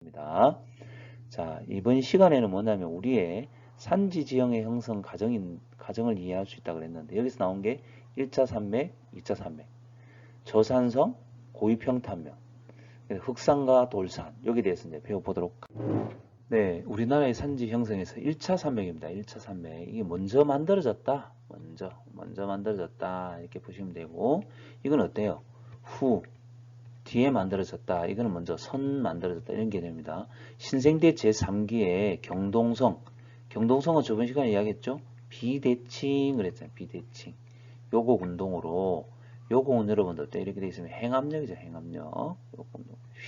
됩니다. 자, 이번 시간에는 뭐냐면 우리의 산지 지형의 형성 과정을 이해할 수 있다 그랬는데 여기서 나온 게 1차 산맥, 2차 산맥, 저산성, 고위평탄면, 흑산과 돌산 여기에 대해서 이제 배워보도록. 네, 우리나라의 산지 형성에서 1차 산맥입니다. 1차 산맥. 이게 먼저 만들어졌다. 먼저 만들어졌다. 이렇게 보시면 되고, 이건 어때요? 뒤에 만들어졌다. 이거는 먼저 선 만들어졌다. 이런 개념입니다. 신생대 제3기의 경동성. 경동성은 저번 시간에 이야기했죠? 비대칭 그랬잖아요. 비대칭. 요곡 운동으로, 요곡은 여러분들 어때? 이렇게 되어 있으면 행압력이죠. 행압력.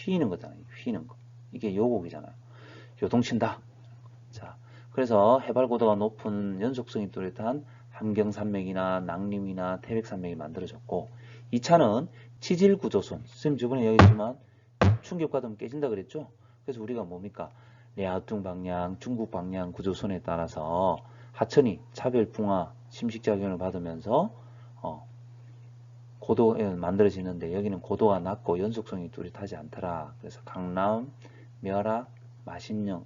휘는 거잖아요. 휘는 거. 이게 요곡이잖아요. 요동친다. 자, 그래서 해발고도가 높은 연속성이 뚜렷한 함경산맥이나 낭림이나 태백산맥이 만들어졌고, 2차는 치질구조선. 선생님 저번에 이야기했지만 충격받으면 깨진다 그랬죠? 그래서 우리가 뭡니까? 레아뚱 방향, 중국 방향 구조선에 따라서 하천이 차별풍화, 심식작용을 받으면서 고도 만들어지는데 여기는 고도가 낮고 연속성이 뚜렷하지 않더라. 그래서 강남, 멸악, 마신령,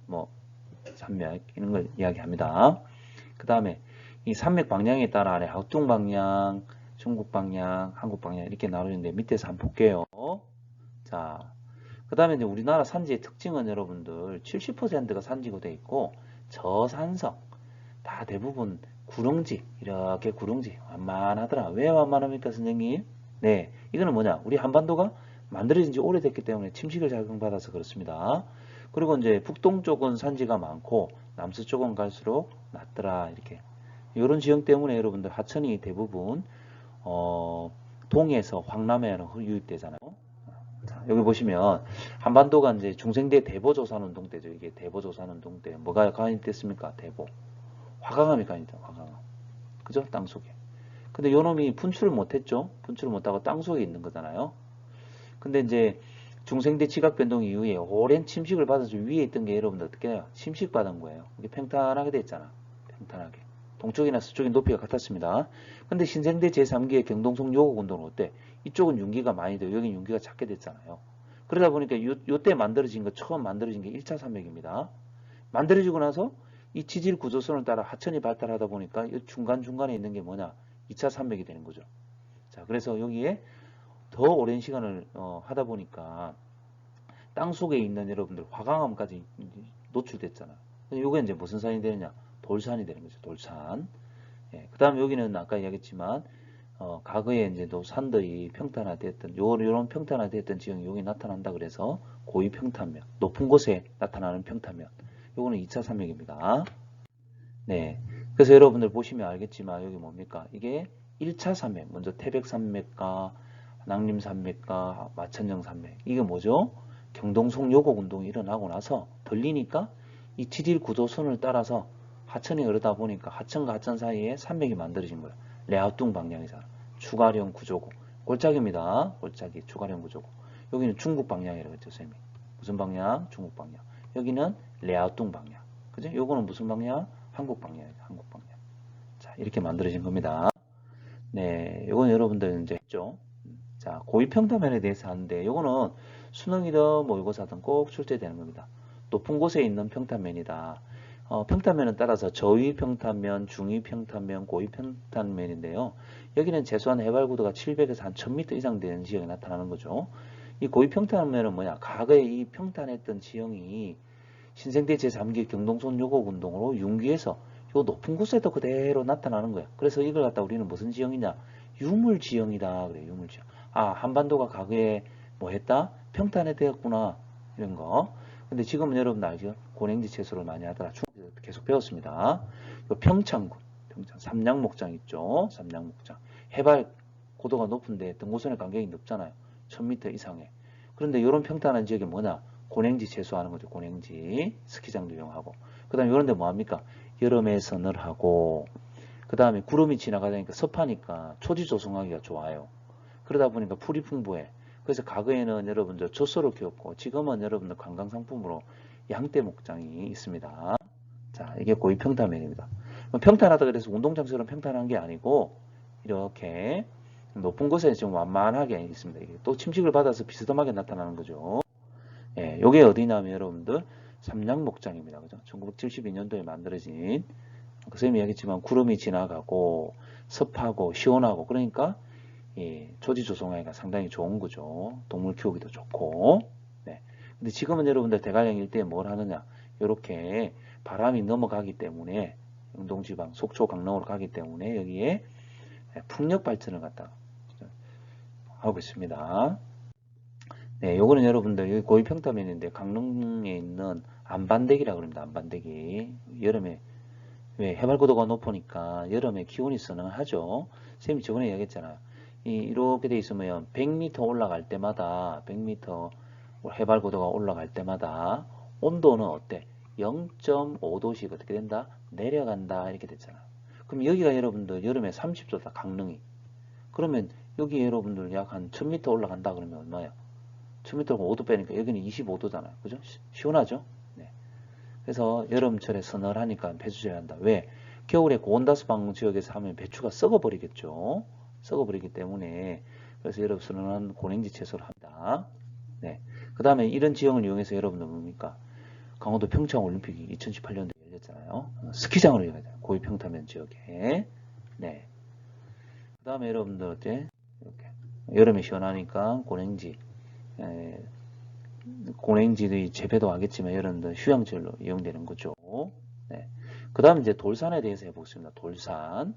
산맥 이런 걸 이야기합니다. 그 다음에 이 산맥 방향에 따라 아래 하tung 방향, 중국 방향, 한국 방향 이렇게 나누는데 밑에서 한번 볼게요. 자, 그 다음에 이제 우리나라 산지의 특징은 여러분들 70%가 산지고 돼 있고 저산성 다 대부분 구릉지 이렇게 구릉지 완만하더라. 왜 완만합니까 선생님? 네, 이거는 뭐냐? 우리 한반도가 만들어진 지 오래됐기 때문에 침식을 작용받아서 그렇습니다. 그리고 이제 북동쪽은 산지가 많고 남서쪽은 갈수록 낮더라. 이렇게 이런 지형 때문에 여러분들 하천이 대부분 동에서 황남해로 유입되잖아요. 자, 여기 보시면 한반도가 이제 중생대 대보조산운동 때죠. 이게 대보조산운동 때 뭐가 가입됐습니까? 대보. 화강암이 가입니다. 화강암. 그죠? 땅속에. 근데 요놈이 분출을 못했죠. 분출을 못하고 땅속에 있는 거잖아요. 근데 이제 중생대 지각변동 이후에 오랜 침식을 받아서 위에 있던 게 여러분들 어떻게 해요? 침식받은 거예요. 이게 평탄하게 됐잖아. 평탄하게. 동쪽이나 서쪽의 높이가 같았습니다. 근데 신생대 제3기의 경동성 요곡 운동은 어때? 이쪽은 윤기가 많이 돼요. 여긴 윤기가 작게 됐잖아요. 그러다 보니까 요때 만들어진 거, 처음 만들어진 게 1차 산맥입니다. 만들어지고 나서 이 지질 구조선을 따라 하천이 발달하다 보니까 이 중간중간에 있는 게 뭐냐? 2차 산맥이 되는 거죠. 자, 그래서 여기에 더 오랜 시간을 하다 보니까 땅 속에 있는 여러분들 화강암까지 노출됐잖아요. 이게 이제 무슨 산이 되느냐? 돌산이 되는 거죠. 돌산. 예, 그 다음 여기는 아까 이야기했지만 과거에 이제 또 산들이 평탄화됐던 요런 평탄화됐던 지형이 여기 나타난다 그래서 고위 평탄면, 높은 곳에 나타나는 평탄면. 요거는 2차 산맥입니다. 네. 그래서 여러분들 보시면 알겠지만 여기 뭡니까? 이게 1차 산맥. 먼저 태백산맥과 낭림산맥과 마천정산맥. 이게 뭐죠? 경동성 요곡 운동이 일어나고 나서 들리니까 이 지질 구조선을 따라서 하천이 흐르다 보니까 하천과 하천 사이에 산맥이 만들어진 거예요. 레아뚱 방향이잖아. 추가령 구조고. 골짜기입니다. 골짜기, 추가령 구조고. 여기는 중국 방향이라고 했죠, 쌤이. 무슨 방향? 중국 방향. 여기는 레아뚱 방향. 그죠? 요거는 무슨 방향? 한국 방향이죠. 한국 방향. 자, 이렇게 만들어진 겁니다. 네, 요건 여러분들 이제 했죠. 자, 고위평탄면에 대해서 하는데 요거는 수능이든 모의고사든 꼭 출제되는 겁니다. 높은 곳에 있는 평탄면이다. 평탄면은 따라서 저위평탄면, 중위평탄면, 고위평탄면인데요. 여기는 최소한 해발고도가 700에서 한 1000m 이상 되는 지역에 나타나는 거죠. 이 고위평탄면은 뭐냐? 과거에 이 평탄했던 지형이 신생대 제3기 경동선 요곡 운동으로 융기해서 요 높은 곳에도 그대로 나타나는 거야. 그래서 이걸 갖다 우리는 무슨 지형이냐? 유물지형이다. 그래, 유물지형. 아, 한반도가 과거에 뭐 했다? 평탄해 되었구나. 이런 거. 근데 지금은 여러분들 알죠? 고랭지 채소를 많이 하더라. 계속 배웠습니다. 평창군, 삼양목장 있죠? 삼양목장. 해발 고도가 높은데 등고선의 간격이 넓잖아요. 1000m 이상에. 그런데 이런 평탄한 지역이 뭐냐? 고랭지 채소하는 거죠. 고랭지. 스키장도 이용하고. 그 다음에 이런 데 뭐합니까? 여름에 선을 하고, 그 다음에 구름이 지나가다니까 습하니까 초지 조성하기가 좋아요. 그러다 보니까 풀이 풍부해. 그래서 과거에는 여러분들 젖소를 키웠고 지금은 여러분들 관광상품으로 양떼 목장이 있습니다. 자, 이게 고위평탄면입니다. 평탄하다 그래서 운동장처럼 평탄한 게 아니고 이렇게 높은 곳에 좀 완만하게 있습니다. 이게 또 침식을 받아서 비스듬하게 나타나는 거죠. 예, 요게 어디냐면 여러분들 삼양목장입니다. 그죠? 1972년도에 만들어진 선생님이 얘기했지만 구름이 지나가고 습하고 시원하고 그러니까 예, 조지 조성하기가 상당히 좋은 거죠. 동물 키우기도 좋고. 네. 근데 지금은 여러분들 대관령 일대에 뭘 하느냐? 이렇게 바람이 넘어가기 때문에 영동지방, 속초, 강릉으로 가기 때문에 여기에 풍력 발전을 갖다가 하고 있습니다. 네, 요거는 여러분들 여기 고위평타면인데 강릉에 있는 안반대기라고 합니다. 안반대기. 여름에 왜 해발고도가 높으니까 여름에 기온이 서늘하죠. 선생님이 저번에 얘기했잖아요. 이렇게 돼 있으면 100m 올라갈 때마다 100m 해발고도가 올라갈 때마다 온도는 어때? 0.5도씩 어떻게 된다? 내려간다 이렇게 됐잖아요. 그럼 여기가 여러분들 여름에 30도다 강릉이. 그러면 여기 여러분들 약 한 1000m 올라간다 그러면 얼마야? 1000m가 5도 빼니까 여기는 25도잖아요. 그죠? 시원하죠? 네. 그래서 여름철에 서늘하니까 배수줘야 한다. 왜? 겨울에 고온다스방 지역에서 하면 배추가 썩어버리겠죠. 썩어버리기 때문에 그래서 여러분 서늘한 고냉지 채소를 합니다. 네. 그 다음에 이런 지형을 이용해서 여러분들 뭡니까? 강원도 평창올림픽이 2018년도에 열렸잖아요. 스키장으로 열렸잖아요. 고위평타면 지역에. 네. 그 다음에 여러분들 어때? 이렇게 여름에 시원하니까 고냉지. 고냉지의 재배도 하겠지만 여러분들 휴양지로 이용되는 거죠. 네. 그 다음에 이제 돌산에 대해서 해보겠습니다. 돌산.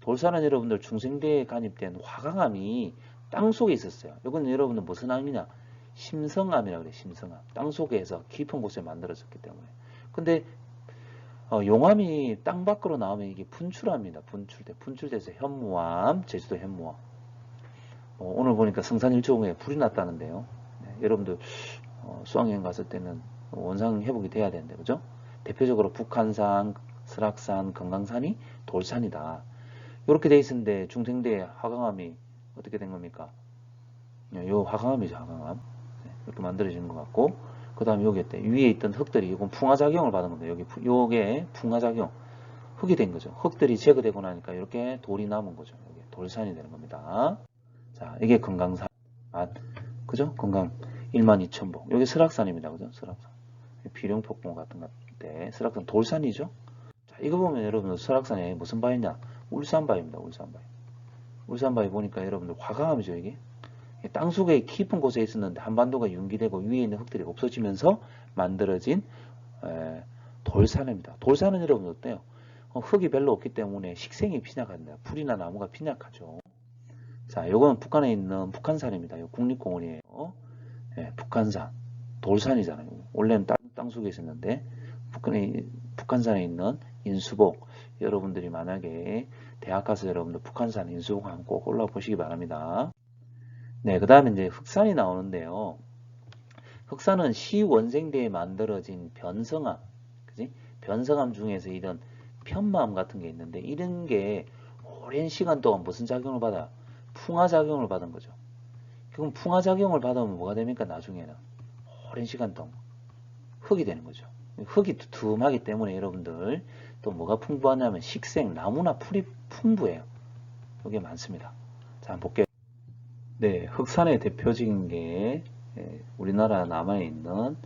돌산은 여러분들 중생대에 간입된 화강암이 땅속에 있었어요. 이건 여러분들 무슨 암이냐? 심성암이라고 그래요. 심성암. 땅속에서 깊은 곳에 만들어졌기 때문에. 근데 용암이 땅 밖으로 나오면 이게 분출합니다. 분출돼서 현무암, 제주도 현무암. 오늘 보니까 성산일조공에 불이 났다는데요. 네, 여러분들 수학여행 갔을 때는 원상 회복이 돼야 되는데, 그죠? 대표적으로 북한산, 설악산, 금강산이 돌산이다. 이렇게 돼 있었는데 중생대 화강암이 어떻게 된 겁니까? 요 화강암이죠, 화강암. 네, 이렇게 만들어지는 것 같고, 그 다음에 여기 어때? 위에 있던 흙들이 이건 풍화작용을 받은 겁니다. 요게 풍화작용, 흙이 된 거죠. 흙들이 제거되고 나니까 이렇게 돌이 남은 거죠. 여기 돌산이 되는 겁니다. 자, 이게 금강산. 그죠? 금강 12,000보. 여기 설악산입니다. 그죠? 설악산. 비룡폭포 같은 것때 설악산 돌산이죠? 자, 이거 보면 여러분들 설악산에 무슨 바위냐? 울산바위입니다. 울산바위. 울산바위 보니까 여러분들 화강암이죠, 이게. 땅속에 깊은 곳에 있었는데 한반도가 융기되고 위에 있는 흙들이 없어지면서 만들어진 돌산입니다. 돌산은 여러분 어때요? 흙이 별로 없기 때문에 식생이 빈약합니다. 풀이나 나무가 빈약하죠. 자, 요거는 북한에 있는 북한산입니다. 요 국립공원이에요. 네, 북한산. 돌산이잖아요. 원래는 땅속에 있었는데 북한산에 있는 인수복. 여러분들이 만약에 대학 가서 여러분들 북한산 인수복 한번 꼭 올라보시기 바랍니다. 네, 그 다음에 이제 흑산이 나오는데요. 흑산은 시원생대에 만들어진 변성암, 그지? 변성암 중에서 이런 편마암 같은 게 있는데 이런 게 오랜 시간 동안 무슨 작용을 받아요? 풍화작용을 받은 거죠. 그럼 풍화작용을 받으면 뭐가 됩니까? 나중에는 오랜 시간 동안 흙이 되는 거죠. 흙이 두툼하기 때문에 여러분들 또 뭐가 풍부하냐면 식생, 나무나 풀이 풍부해요. 이게 많습니다. 자, 한번 볼게요. 네, 흑산의 대표적인 게 우리나라 남해에 있는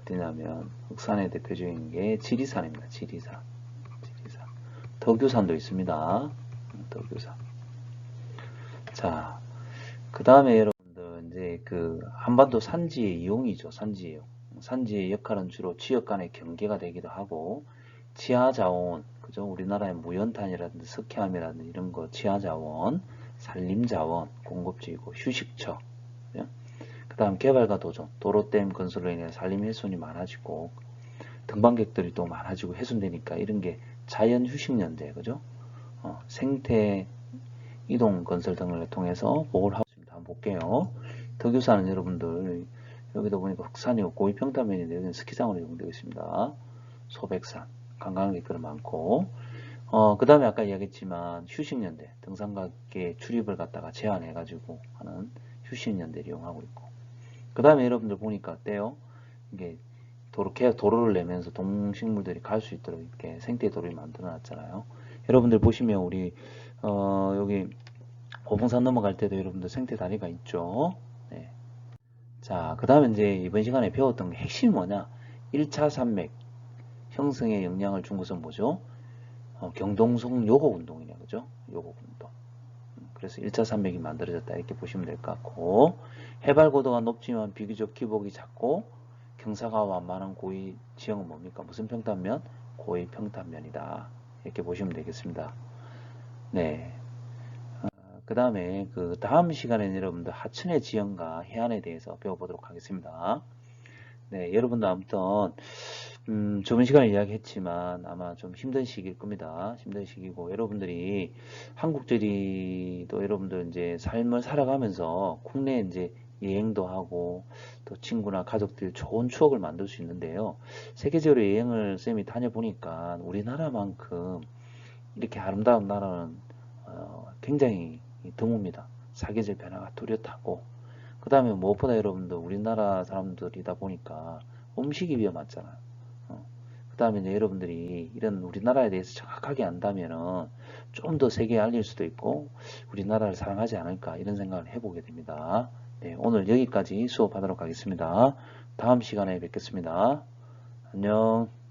어디냐면 흑산의 대표적인 게 지리산입니다. 지리산. 덕유산도 있습니다. 덕유산. 자, 그 다음에 여러분들 이제 그 한반도 산지의 이용이죠. 산지의 이용. 산지의 역할은 주로 지역 간의 경계가 되기도 하고 지하자원, 그죠? 우리나라의 무연탄이라든지 석회암이라든지 이런 거 지하자원, 산림자원, 공급지이고 휴식처. 그 다음 개발과 도전, 도로댐 건설로 인해 산림 훼손이 많아지고 등반객들이 또 많아지고 훼손되니까 이런 게 자연 휴식연대, 그죠? 생태 이동 건설 등을 통해서 보호를 하고 있습니다. 한번 볼게요. 덕유산은 여러분들 여기도 보니까 흑산이고 고위평타면인데 여기는 스키장으로 이용되고 있습니다. 소백산, 관광객들 많고 그 다음에 아까 이야기했지만 휴식연대, 등산객의 출입을 갖다가 제한해가지고 하는 휴식연대를 이용하고 있고 그 다음에 여러분들 보니까 어때요? 이게 도로를 내면서 동식물들이 갈 수 있도록 이렇게 생태 도로를 만들어 놨잖아요. 여러분들 보시면 우리 여기 고봉산 넘어갈 때도 여러분들 생태 다리가 있죠. 네. 자, 그 다음에 이제 이번 시간에 배웠던 게 핵심이 뭐냐? 1차 산맥 형성에 영향을 준 것은 뭐죠? 경동성 요곡 운동이네, 그죠? 요곡 운동. 그래서 1차 산맥이 만들어졌다 이렇게 보시면 될 것 같고, 해발 고도가 높지만 비교적 기복이 작고 경사가 완만한 고위 지형은 뭡니까? 무슨 평탄면? 고위 평탄면이다 이렇게 보시면 되겠습니다. 네. 그 다음에 그 다음 시간에는 여러분들 하천의 지형과 해안에 대해서 배워보도록 하겠습니다. 네, 여러분들 아무튼 저번 시간에 이야기했지만 아마 좀 힘든 시기일 겁니다. 힘든 시기고 여러분들이 한국들이 또 여러분들 이제 삶을 살아가면서 국내에 이제 여행도 하고 또 친구나 가족들 좋은 추억을 만들 수 있는데요. 세계적으로 여행을 쌤이 다녀보니까 우리나라만큼 이렇게 아름다운 나라는 굉장히 드뭅니다. 사계절 변화가 뚜렷하고 그 다음에 무엇보다 여러분들 우리나라 사람들이다 보니까 음식이 위험하잖아요. 그 다음에 이제 여러분들이 이런 우리나라에 대해서 정확하게 안다면은 좀 더 세계에 알릴 수도 있고 우리나라를 사랑하지 않을까 이런 생각을 해보게 됩니다. 네, 오늘 여기까지 수업하도록 하겠습니다. 다음 시간에 뵙겠습니다. 안녕.